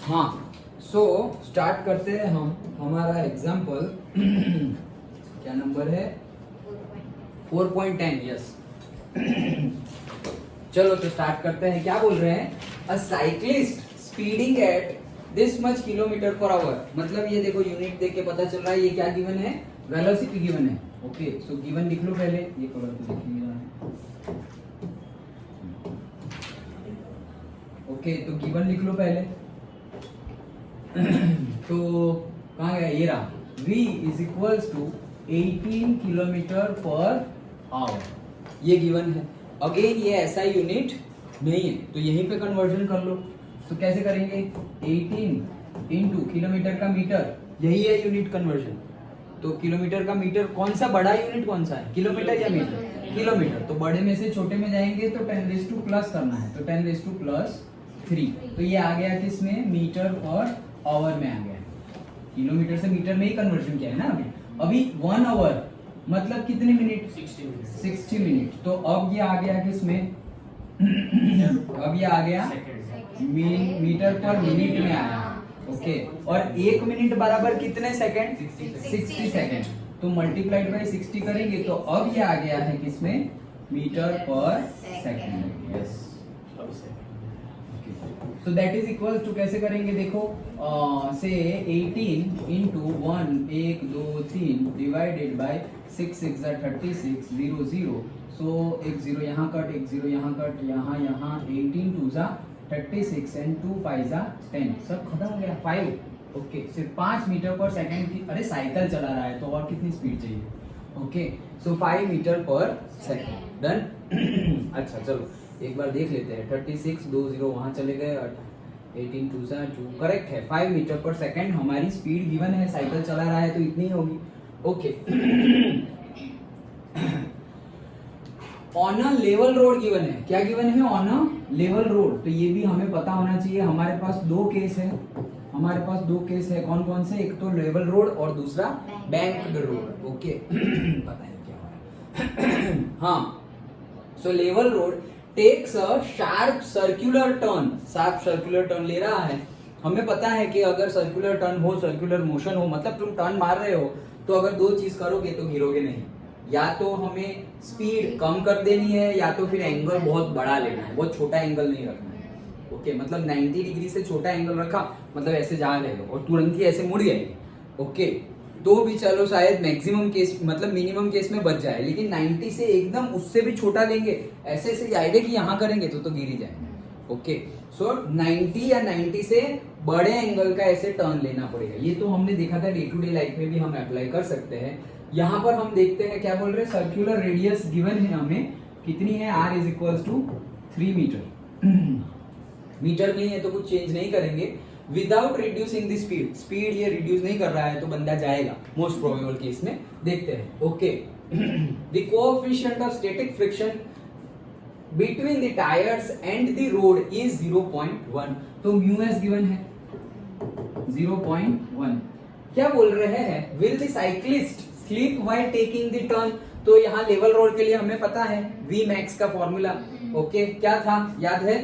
हाँ, so start करते हैं हम हमारा एग्जाम्पल। क्या नंबर है? 4.10। यस। चलो तो स्टार्ट करते हैं। क्या बोल रहे हैं? अ cyclist speeding at this much kilometre per our. मतलब ये देखो यूनिट देख के पता चल रहा है ये क्या गिवन है, वेलोसिटी गिवन है। ओके, सो गिवन लिख लो पहले, ये कलर तो लिख लिया है। ओके, तो गिवन लिख लो पहले। तो कहाँ गया? ये रहा, v is equals to 18 kilometre per hour. ये गिवन है। अगेन ये ऐसा यूनिट नहीं है, तो यहीं पे कन्वर्जन कर लो। तो कैसे करेंगे? 18 इंटू किलोमीटर का मीटर, यही है यूनिट कन्वर्जन। तो किलोमीटर का मीटर, कौन सा बड़ा यूनिट कौन सा है, किलोमीटर या मीटर? किलोमीटर। तो बड़े में से छोटे में जाएंगे तो 10 प्लस करना है, तो 10 प्लस 3। तो ये आ गया किसमें? मीटर पर आवर में आ गया। किलोमीटर से मीटर में ही कन्वर्जन किया है ना अभी 1 आवर मतलब कितने मिनट? 60 मिनट। तो अब ये आ गया किसमें? अब ये आ गया मीटर पर मिनट में आया। ओके, और 1 मिनट बराबर कितने सेकंड? 60 सेकंड। तो मल्टीप्लाइड बाय 60 करेंगे तो अब ये आ गया है किसमें? Metre per second. Yes. So that is equal to, कैसे करेंगे देखो, से 18 इंटू 1 1 2 3 डिवाइडेड बाय 6 6 36 0 0। सो एक 0 यहाँ कट, एक 0 यहाँ कट, यहाँ यहाँ 18 2 36 एंड 2 5 10। सब खत्म हो गया। 5। ओके, सिर्फ 5 मीटर पर सेकंड की, अरे साइकिल चला रहा है तो और कितनी स्पीड चाहिए? ओके, सो 5 मीटर पर सेकंड। डन। अच्छा चलो एक बार देख लेते हैं। 36 2 0 वहां चले गए, 18 2 2 करेक्ट है। 5 मीटर पर सेकंड हमारी स्पीड गिवन है, साइकिल चला रहा है तो इतनी होगी। Okay, on a level road given है। क्या गिवन है? On a level road. तो ये भी हमें पता होना चाहिए। हमारे पास दो केस है, हमारे पास दो केस है। कौन कौन से? एक तो लेवल रोड और दूसरा बैंक्ड रोड। ओके, पता है क्या हो रहा है। हाँ, so level road takes a sharp circular turn. Sharp circular turn ले रहा है। हमें पता है कि अगर सर्कुलर टर्न हो, सर्कुलर मोशन हो, मतलब तुम टर्न मार रहे हो, तो अगर दो चीज करोगे तो गिरोगे नहीं। या तो हमें स्पीड कम कर देनी है, या तो फिर एंगल बहुत बड़ा लेना है, बहुत छोटा एंगल नहीं रखना है। ओके, मतलब 90 डिग्री से छोटा एंगल रखा, मतलब ऐसे जा रहे हो और तुरंत ही ऐसे मुड़ गए। ओके, तो भी चलो शायद मैक्सिमम केस, मतलब मिनिमम केस में बच जाए, लेकिन 90 से एकदम उससे भी छोटा लेंगे, ऐसे ऐसे आइडिया कि यहाँ करेंगे तो गिर ही जाएंगे। ओके, सो 90 या 90 से बड़े एंगल का ऐसे टर्न लेना पड़ेगा। ये तो हमने देखा था, डे टू डे लाइफ में भी हम अप्लाई कर सकते हैं। यहाँ पर हम देखते हैं क्या बोल रहे हैं। सर्कुलर रेडियस गिवन है हमें, कितनी है? r is equal to 3 metre. Metre नहीं है तो कुछ चेंज नहीं करेंगे। Without reducing the speed, speed ये रिड्यूस नहीं कर रहा है तो बंदा जाएगा मोस्ट प्रोबेबल केस में। देखते हैं। Okay, the coefficient of static friction between the tyres and the road is 0.1। तो म्यू एस गिवन है 0.1। क्या बोल रहे हैं? Will the cyclist slip while taking the turn. तो यहाँ लेवल रोड के लिए हमें पता है v मैक्स का फॉर्मूला। ओके, क्या था याद है?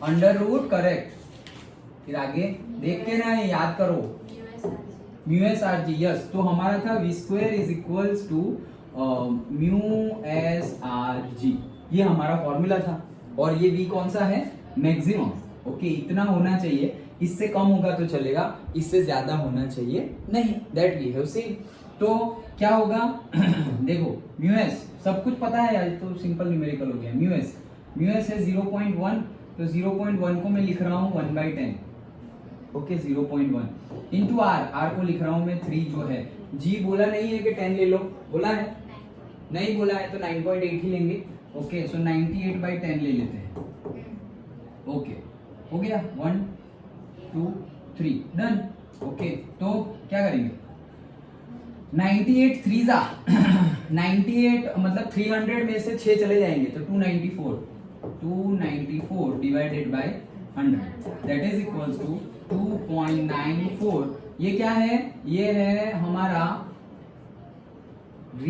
Under root, correct. फिर आगे देख के ना याद करो, mu s r g. Yes, तो हमारा था v square is equals to mu s r g. ये हमारा फॉर्मूला था। और ये v कौन सा है? मैक्सिमम। ओके, इतना होना चाहिए, इससे कम होगा तो चलेगा, इससे ज्यादा होना चाहिए नहीं। That we have seen. तो क्या होगा? देखो म्यू एस सब कुछ पता है, आज तो सिंपल न्यूमेरिकल हो गया। म्यू एस है 0.1, तो 0.1 को मैं लिख रहा हूँ 1/10। ओके, 0.1 इंटू आर को लिख रहा हूँ मैं 3 जो है। जी बोला नहीं है कि 10 ले लो, बोला है? नहीं बोला है तो 9.8 ही लेंगे। ओके, सो 98/10 ले लेते हैं। ओके, हो गया 1 2 3 डन। ओके, तो क्या करेंगे? 98 3 जा 98 मतलब 300 में से 6 चले जाएंगे तो 294 divided by 100 that is equals to 2.94। ये क्या है? ये है हमारा v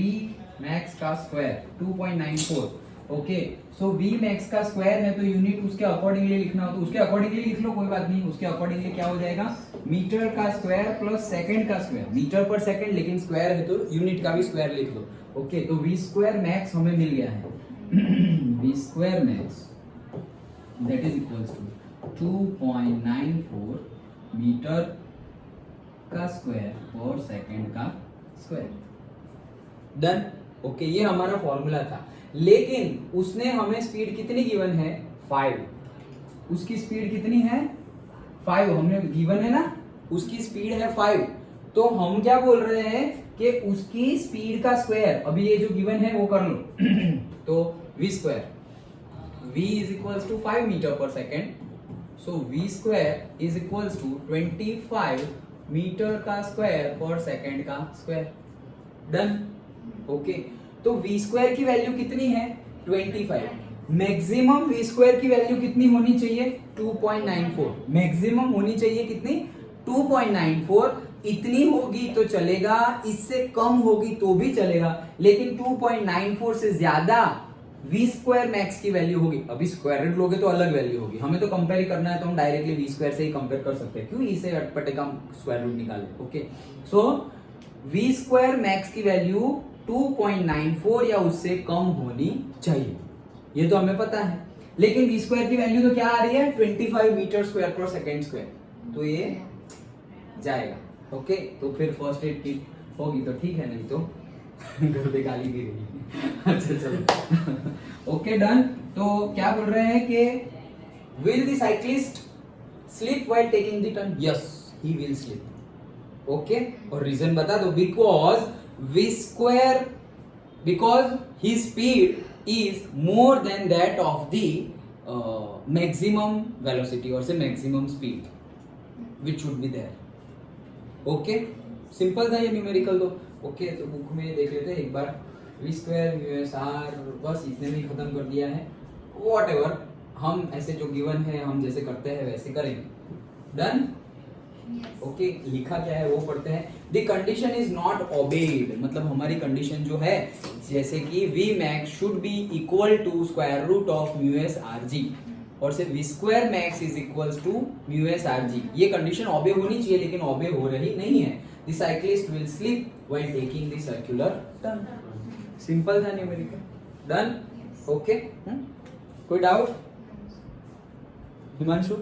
मैक्स का square 2.94। Okay, so v max का स्क्वायर है तो यूनिट उसके अकॉर्डिंगली लिखना हो तो उसके अकॉर्डिंगली लिख लो, कोई बात नहीं। उसके अकॉर्डिंगली क्या हो जाएगा, मीटर का स्क्वायर प्लस सेकंड का स्क्वायर, मीटर पर सेकंड लेकिन स्क्वायर है तो यूनिट का भी स्क्वायर लिख लो। ओके, तो वी स्क्वायर मैक्स हमें मिल गया है v square max that is equals to 2.94 metre का स्क्वायर पर सेकंड का स्क्वायर। डन। ओके, ये हमारा फॉर्मूला था, लेकिन उसने हमें स्पीड कितनी गिवन है, 5। उसकी स्पीड कितनी है, 5 हमने गिवन है ना, उसकी स्पीड है 5। तो हम क्या बोल रहे हैं कि उसकी स्पीड का स्क्वायर, अभी ये जो गिवन है वो कर लो तो v square, v is equals to 5 metre per second, so v square is equals to 25 metre का स्क्वायर पर सेकेंड का स्क्वायर। डन। ओके, तो v स्क्वायर की वैल्यू कितनी है, 25। मैक्सिमम v स्क्वायर की वैल्यू कितनी होनी चाहिए, 2.94। मैक्सिमम होनी चाहिए कितनी, 2.94। इतनी होगी तो चलेगा, इससे कम होगी तो भी चलेगा, लेकिन 2.94 से ज्यादा v स्क्वायर मैक्स की वैल्यू होगी। अभी स्क्वायर रूट लोगे तो अलग वैल्यू होगी, हमें तो कंपेयर करना है तो हम डायरेक्टली v स्क्वायर से ही कंपेयर कर सकते हैं, क्यों, इसे अटपटे का स्क्वायर रूट निकाले। ओके, सो v स्क्वायर मैक्स की वैल्यू 2.94 या उससे कम होनी चाहिए, ये तो हमें पता है। लेकिन v स्क्वायर की वैल्यू तो क्या आ रही है, 25 metre square per second square, तो ये जाएगा। ओके, तो फिर फर्स्ट एड किट होगी तो ठीक है, नहीं तो घर पे गाली भी रही। अच्छा चलो ओके, डन। तो क्या बोल रहे हैं कि will the cyclist sleep while taking the turn, yes he will sleep. Okay, और रीजन बता दो, because v square, because his speed is more than that of the maximum velocity or say maximum speed which should be there. Okay, simple था ये numerical तो। Okay, तो book में देख लेते हैं एक बार, v स्क्वायर म्यू आर, बस इतने में खत्म कर दिया है। व्हाटएवर, हम ऐसे जो गिवन है हम जैसे करते हैं वैसे करेंगे। डन। ओके, लिखा क्या है वो पढ़ते हैं। The condition is not obeyed, मतलब हमारी कंडीशन जो है, जैसे कि v max should be equal to square root of mu s r g, और से v square max is equals to mu s r g, ये कंडीशन ओबे होनी चाहिए, लेकिन ओबे हो रही नहीं है। The cyclist will sleep while taking the circular turn. Simple था न्यूमेरिकल। डन। ओके, कोई डाउट हिमांशु?